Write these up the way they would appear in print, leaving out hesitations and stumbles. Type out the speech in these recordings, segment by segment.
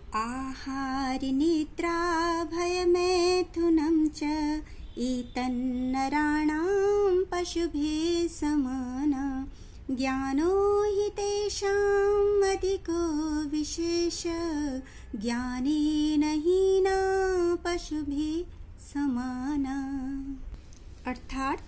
आहारनिद्राभयमैथुनं च एतन्नराणां पशुभिः समाना ज्ञानो हि तेषाम् अधिको विशेष ज्ञानेन हीना पशुभिः समाना। अर्थात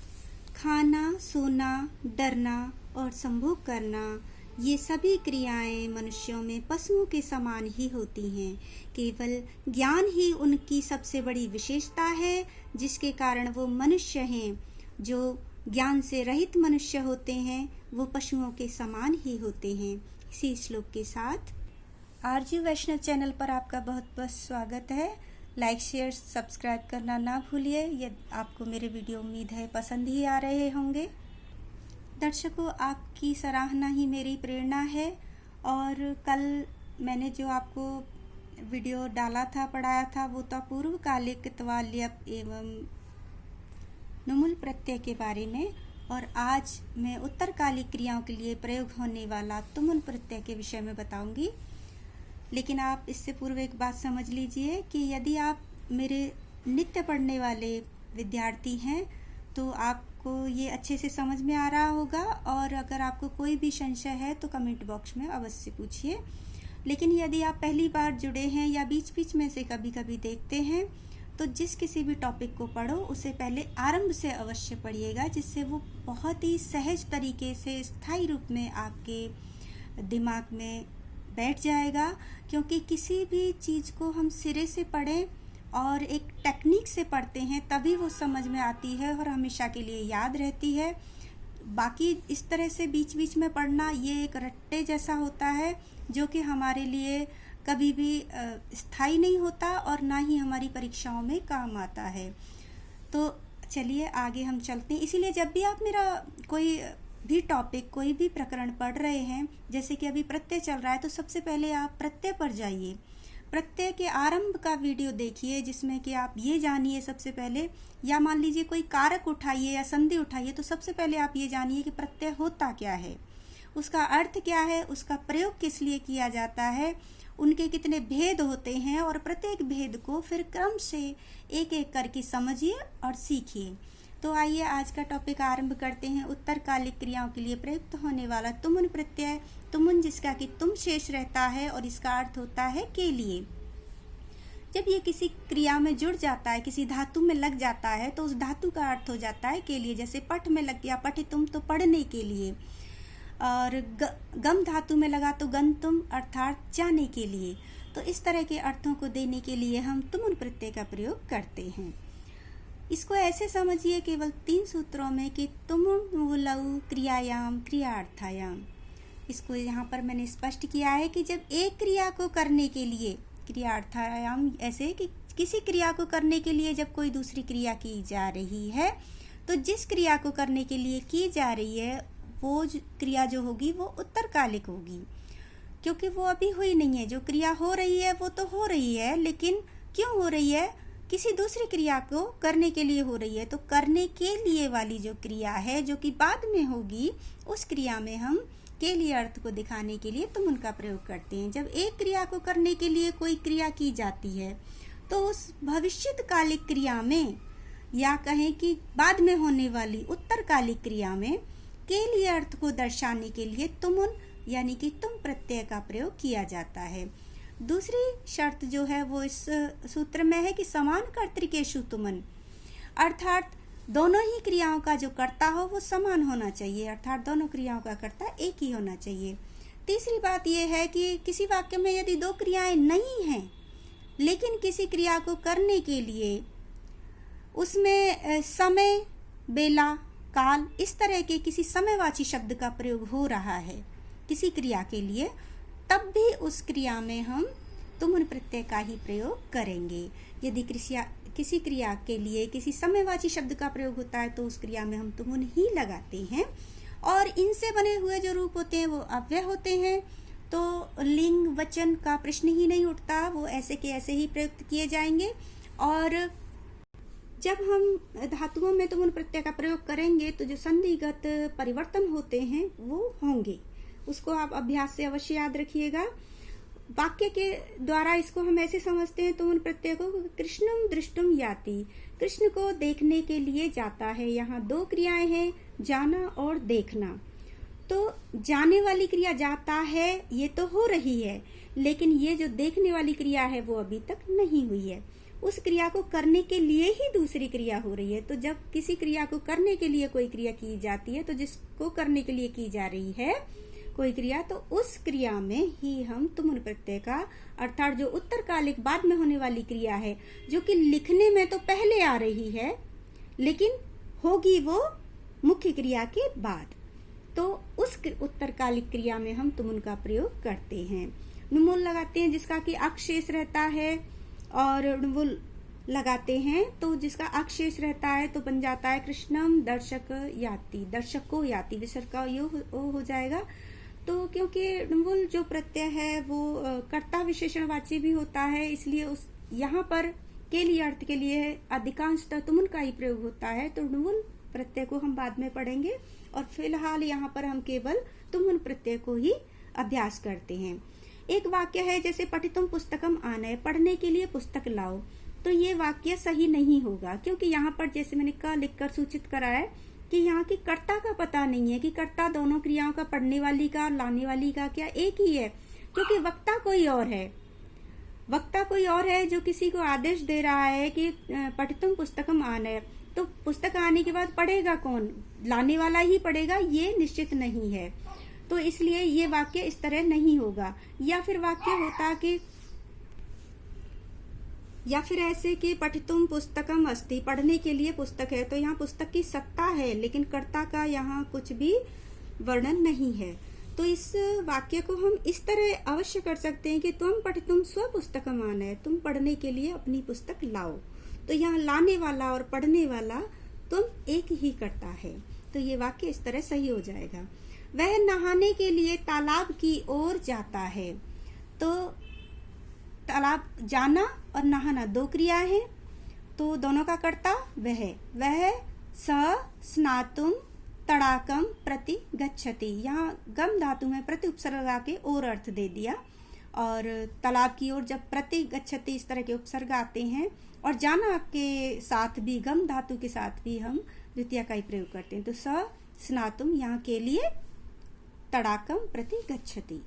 खाना, सोना, डरना और संभोग करना ये सभी क्रियाएं मनुष्यों में पशुओं के समान ही होती हैं। केवल ज्ञान ही उनकी सबसे बड़ी विशेषता है, जिसके कारण वो मनुष्य हैं। जो ज्ञान से रहित मनुष्य होते हैं वो पशुओं के समान ही होते हैं। इसी श्लोक के साथ आरजू वैष्णव चैनल पर आपका बहुत बहुत स्वागत है। लाइक, शेयर, सब्सक्राइब करना ना भूलिए। यदि आपको मेरे वीडियो उम्मीद है पसंद ही आ रहे होंगे। दर्शकों, आपकी सराहना ही मेरी प्रेरणा है। और कल मैंने जो आपको वीडियो डाला था, पढ़ाया था, वो था पूर्वकालिक त्वाल्यप एवं नुमुल प्रत्यय के बारे में। और आज मैं उत्तरकालिक क्रियाओं के लिए प्रयोग होने वाला तुमुल प्रत्यय के विषय में बताऊंगी। लेकिन आप इससे पूर्व एक बात समझ लीजिए कि यदि आप मेरे नित्य पढ़ने वाले विद्यार्थी हैं तो आपको ये अच्छे से समझ में आ रहा होगा। और अगर आपको कोई भी संशय है तो कमेंट बॉक्स में अवश्य पूछिए। लेकिन यदि आप पहली बार जुड़े हैं या बीच बीच में से कभी कभी देखते हैं तो जिस किसी भी टॉपिक को पढ़ो उसे पहले आरंभ से अवश्य पढ़िएगा, जिससे वो बहुत ही सहज तरीके से स्थायी रूप में आपके दिमाग में बैठ जाएगा। क्योंकि किसी भी चीज़ को हम सिरे से पढ़ें और एक टेक्निक से पढ़ते हैं तभी वो समझ में आती है और हमेशा के लिए याद रहती है। बाकी इस तरह से बीच बीच में पढ़ना ये एक रट्टे जैसा होता है, जो कि हमारे लिए कभी भी स्थायी नहीं होता और ना ही हमारी परीक्षाओं में काम आता है। तो चलिए आगे हम चलते हैं। इसीलिए जब भी आप मेरा कोई भी टॉपिक, कोई भी प्रकरण पढ़ रहे हैं, जैसे कि अभी प्रत्यय चल रहा है, तो सबसे पहले आप प्रत्यय पर जाइए। प्रत्यय के आरंभ का वीडियो देखिए, जिसमें कि आप ये जानिए सबसे पहले, या मान लीजिए कोई कारक उठाइए या संधि उठाइए, तो सबसे पहले आप ये जानिए कि प्रत्यय होता क्या है, उसका अर्थ क्या है, उसका प्रयोग किस लिए किया जाता है, उनके कितने भेद होते हैं, और प्रत्येक भेद को फिर क्रम से एक एक करके समझिए और सीखिए। तो आइए आज का टॉपिक आरंभ करते हैं। उत्तरकालिक क्रियाओं के लिए प्रयुक्त होने वाला तुमुन प्रत्यय। तुमुन जिसका कि तुम शेष रहता है और इसका अर्थ होता है के लिए। जब ये किसी क्रिया में जुड़ जाता है, किसी धातु में लग जाता है, तो उस धातु का अर्थ हो जाता है के लिए। जैसे पठ में लग गया पठितुम, तो पढ़ने के लिए। और गम धातु में लगा तो गंतुम अर्थात जाने के लिए। तो इस तरह के अर्थों को देने के लिए हम तुमुन प्रत्यय का प्रयोग करते हैं। इसको ऐसे समझिए केवल 3 सूत्रों में कि तुमुलौ क्रियायाम क्रियार्थायाम। इसको यहाँ पर मैंने स्पष्ट किया है कि जब एक क्रिया को करने के लिए, क्रियार्थायाम ऐसे कि किसी क्रिया को करने के लिए जब कोई दूसरी क्रिया की जा रही है, तो जिस क्रिया को करने के लिए की जा रही है वो क्रिया जो होगी वो उत्तरकालिक होगी, क्योंकि वो अभी हुई नहीं है। जो क्रिया हो रही है वो तो हो रही है, लेकिन क्यों हो रही है? किसी दूसरी क्रिया को करने के लिए हो रही है। तो करने के लिए वाली जो क्रिया है, जो कि बाद में होगी, उस क्रिया में हम के लिए अर्थ को दिखाने के लिए तुम उनका प्रयोग करते हैं। जब एक क्रिया को करने के लिए कोई क्रिया की जाती है, तो उस भविष्यकालिक क्रिया में, या कहें कि बाद में होने वाली उत्तरकालिक क्रिया में, के लिए अर्थ को दर्शाने के लिए तुमुन यानी कि तुम प्रत्यय का प्रयोग किया जाता है। दूसरी शर्त जो है वो इस सूत्र में है कि समान कर्तृकेषु तुमन, अर्थात दोनों ही क्रियाओं का जो कर्ता हो वो समान होना चाहिए, अर्थात दोनों क्रियाओं का कर्ता एक ही होना चाहिए। तीसरी बात यह है कि किसी वाक्य में यदि 2 क्रियाएं नहीं हैं, लेकिन किसी क्रिया को करने के लिए उसमें समय, बेला, काल, इस तरह के किसी समयवाची शब्द का प्रयोग हो रहा है किसी क्रिया के लिए, तब भी उस क्रिया में हम तुमुन प्रत्यय का ही प्रयोग करेंगे। यदि किसी क्रिया के लिए किसी समयवाची शब्द का प्रयोग होता है तो उस क्रिया में हम तुमुन ही लगाते हैं। और इनसे बने हुए जो रूप होते हैं वो अव्यय होते हैं, तो लिंग वचन का प्रश्न ही नहीं उठता, वो ऐसे के ऐसे ही प्रयुक्त किए जाएंगे। और जब हम धातुओं में तुमुन प्रत्यय का प्रयोग करेंगे तो जो संधिगत परिवर्तन होते हैं वो होंगे, उसको आप अभ्यास से अवश्य याद रखिएगा। वाक्य के द्वारा इसको हम ऐसे समझते हैं तुमुन प्रत्यय को, कृष्णम दृष्टुम याति, कृष्ण को देखने के लिए जाता है। यहाँ दो क्रियाएं हैं, जाना और देखना। तो जाने वाली क्रिया जाता है ये तो हो रही है, लेकिन ये जो देखने वाली क्रिया है वो अभी तक नहीं हुई है। उस क्रिया को करने के लिए ही दूसरी क्रिया हो रही है। तो जब किसी क्रिया को करने के लिए कोई क्रिया की जाती है, तो जिसको करने के लिए की जा रही है कोई क्रिया, तो उस क्रिया में ही हम तुमुन प्रत्यय का, अर्थात जो उत्तरकालिक बाद में होने वाली क्रिया है, जो कि लिखने में तो पहले आ रही है लेकिन होगी वो मुख्य क्रिया के बाद, तो उस उत्तरकालिक क्रिया में हम तुमुन का प्रयोग करते हैं। नुमूल लगाते हैं जिसका कि अक्षेष रहता है, और नुवुल लगाते हैं तो जिसका अक्षेष रहता है तो बन जाता है कृष्णम दर्शक याति, दर्शक को याति, विसर्ग का यो हो जाएगा। तो क्योंकि नुवुल जो प्रत्यय है वो कर्ता विशेषणवाची भी होता है, इसलिए उस यहाँ पर के लिए अर्थ के लिए अधिकांशतः तुमुन का ही प्रयोग होता है। तो नुवुल प्रत्यय को हम बाद में पढ़ेंगे, और फिलहाल यहाँ पर हम केवल तुमुन प्रत्यय को ही अभ्यास करते हैं। एक वाक्य है जैसे पठितुम पुस्तकम आनय, पढ़ने के लिए पुस्तक लाओ। तो ये वाक्य सही नहीं होगा, क्योंकि यहाँ पर जैसे मैंने क लिखकर सूचित करा है कि यहाँ की कर्ता का पता नहीं है कि कर्ता दोनों क्रियाओं का, पढ़ने वाली का और लाने वाली का क्या एक ही है, क्योंकि वक्ता कोई और है। वक्ता कोई और है जो किसी को आदेश दे रहा है कि पठितुम पुस्तकम आनय, तो पुस्तक आने के बाद पढ़ेगा कौन, लाने वाला ही पढ़ेगा, ये निश्चित नहीं है। तो इसलिए ये वाक्य इस तरह नहीं होगा। या फिर वाक्य होता कि, या फिर ऐसे कि पठितुम पुस्तकम अस्ति, पढ़ने के लिए पुस्तक है, तो यहाँ पुस्तक की सत्ता है लेकिन कर्ता का यहाँ कुछ भी वर्णन नहीं है। तो इस वाक्य को हम इस तरह अवश्य कर सकते हैं कि तुम पठितुम स्व पुस्तकम आनय, तुम पढ़ने के लिए अपनी पुस्तक लाओ। तो यहाँ लाने वाला और पढ़ने वाला तुम एक ही करता है, तो ये वाक्य इस तरह सही हो जाएगा। वह नहाने के लिए तालाब की ओर जाता है। तो तालाब, जाना और नहाना दो क्रियाएं हैं, तो दोनों का कर्ता वह स स्नातुम तड़ाकम प्रति गच्छति। यहाँ गम धातु में प्रति उपसर्ग लगा के और अर्थ दे दिया, और तालाब की ओर जब प्रति गच्छति इस तरह के उपसर्ग आते हैं, और जाना के साथ भी, गम धातु के साथ भी हम द्वितीय का ही प्रयोग करते हैं। तो स स्नातुम यहाँ के लिए, तड़ाकम प्रति गच्छति।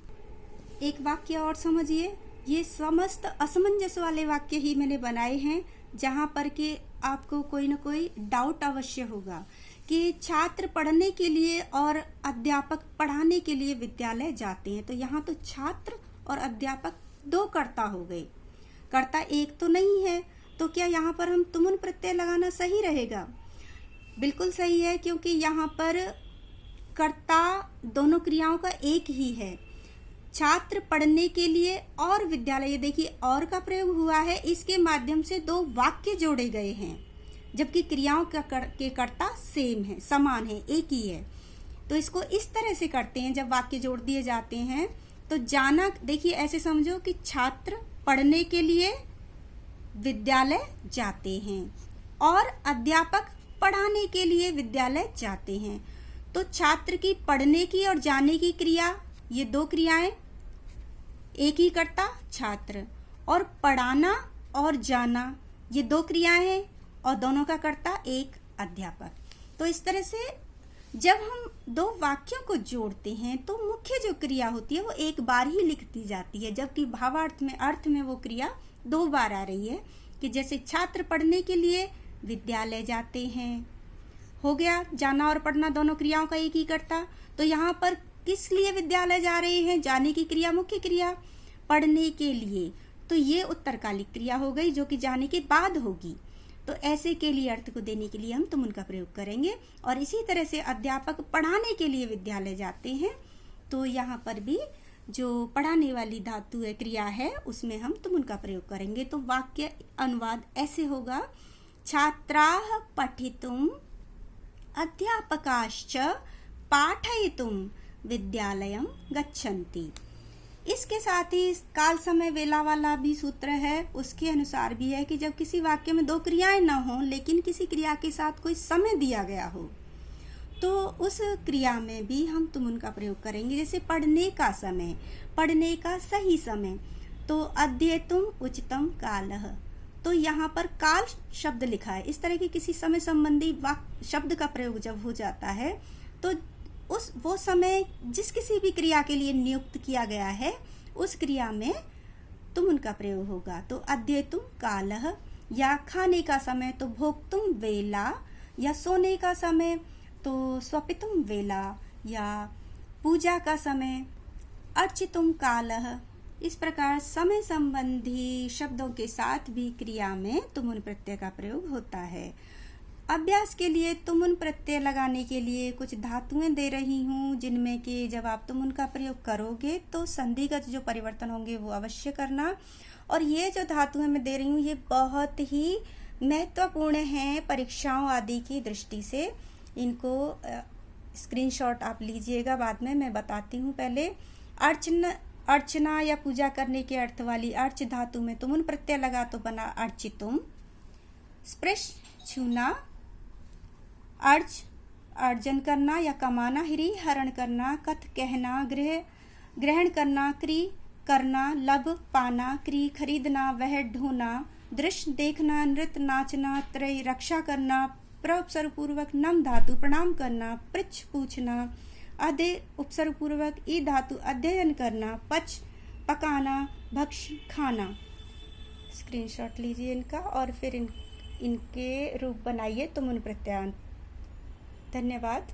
एक वाक्य और समझिए, ये समस्त असमंजस वाले वाक्य ही मैंने बनाए हैं, जहां पर कि आपको कोई न कोई डाउट अवश्य होगा कि छात्र पढ़ने के लिए और अध्यापक पढ़ाने के लिए विद्यालय जाते हैं। तो यहाँ तो छात्र और अध्यापक दो कर्ता हो गए, कर्ता एक तो नहीं है। तो क्या यहाँ पर हम तुमुन प्रत्यय लगाना सही रहेगा? बिल्कुल सही है, क्योंकि यहाँ पर कर्ता दोनों क्रियाओं का एक ही है। छात्र पढ़ने के लिए और विद्यालय, ये देखिए और का प्रयोग हुआ है, इसके माध्यम से दो वाक्य जोड़े गए हैं, जबकि क्रियाओं के कर्ता सेम है, समान है, एक ही है। तो इसको इस तरह से करते हैं जब वाक्य जोड़ दिए जाते हैं। तो जाना, देखिए ऐसे समझो कि छात्र पढ़ने के लिए विद्यालय जाते हैं और अध्यापक पढ़ाने के लिए विद्यालय जाते हैं। तो छात्र की पढ़ने की और जाने की क्रिया, ये दो क्रियाएं, एक ही कर्ता छात्र, और पढ़ाना और जाना ये दो क्रियाएं हैं और दोनों का कर्ता एक अध्यापक। तो इस तरह से जब हम दो वाक्यों को जोड़ते हैं तो मुख्य जो क्रिया होती है वो एक बार ही लिख दी जाती है, जबकि भावार्थ में, अर्थ में वो क्रिया दो बार आ रही है। कि जैसे छात्र पढ़ने के लिए विद्यालय जाते हैं, हो गया, जाना और पढ़ना दोनों क्रियाओं का एक ही करता। तो यहाँ पर किस लिए विद्यालय जा रहे हैं? जाने की क्रिया मुख्य क्रिया, पढ़ने के लिए, तो ये उत्तरकालिक क्रिया हो गई जो कि जाने के बाद होगी। तो ऐसे के लिए अर्थ को देने के लिए हम तुमुन का प्रयोग करेंगे। और इसी तरह से अध्यापक पढ़ाने के लिए विद्यालय जाते हैं, तो यहाँ पर भी जो पढ़ाने वाली धातु है, क्रिया है, उसमें हम तुमुन का प्रयोग करेंगे। तो वाक्य अनुवाद ऐसे होगा, छात्राः पठितुम् अध्यापकाश्च पाठयितुं विद्यालयं गच्छन्ति। इसके साथ ही काल समय वेला वाला भी सूत्र है, उसके अनुसार भी है कि जब किसी वाक्य में दो क्रियाएं न हो लेकिन किसी क्रिया के साथ कोई समय दिया गया हो, तो उस क्रिया में भी हम तुमुन का प्रयोग करेंगे। जैसे पढ़ने का समय, पढ़ने का सही समय, तो अध्येतुम उचितम कालः। तो यहाँ पर काल शब्द लिखा है। इस तरह के किसी समय संबंधी वाक्य शब्द का प्रयोग जब हो जाता है तो वो समय जिस किसी भी क्रिया के लिए नियुक्त किया गया है उस क्रिया में तुमुन का प्रयोग होगा। तो अध्येतुम कालः, या खाने का समय तो भोक्तुम वेला, या सोने का समय तो स्वपितुम वेला, या पूजा का समय अर्चितुम कालः। इस प्रकार समय संबंधी शब्दों के साथ भी क्रिया में तुमुन प्रत्यय का प्रयोग होता है। अभ्यास के लिए तुमुन प्रत्यय लगाने के लिए कुछ धातुएं दे रही हूँ, जिनमें कि जब आप तुमुन का प्रयोग करोगे तो संधिगत जो परिवर्तन होंगे वो अवश्य करना। और ये जो धातुएं मैं दे रही हूँ ये बहुत ही महत्वपूर्ण हैं परीक्षाओं आदि की दृष्टि से। इनको स्क्रीनशॉट आप लीजिएगा, बाद में मैं बताती हूँ। पहले अर्चना या पूजा करने के अर्थ वाली अर्च धातु में तुमुन प्रत्यय लगा तो बना अर्चितुम। स्पृश छूना, अर्च अर्जन करना या कमाना, हिरी हरण करना, कथ कहना, ग्रहण करना, क्री करना, लब पाना, क्री खरीदना, वह ढोना, दृश्य देखना, नृत्य नाचना, त्रय रक्षा करना, प्रउपसर्ग पूर्वक नम धातु प्रणाम करना, पृच्छ पूछना, अधे उपसर्ग पूर्वक ई धातु अध्ययन करना, पच पकाना, भक्ष खाना। स्क्रीनशॉट लीजिए इनका और फिर इनके रूप बनाइए तुमुन प्रत्यय। धन्यवाद।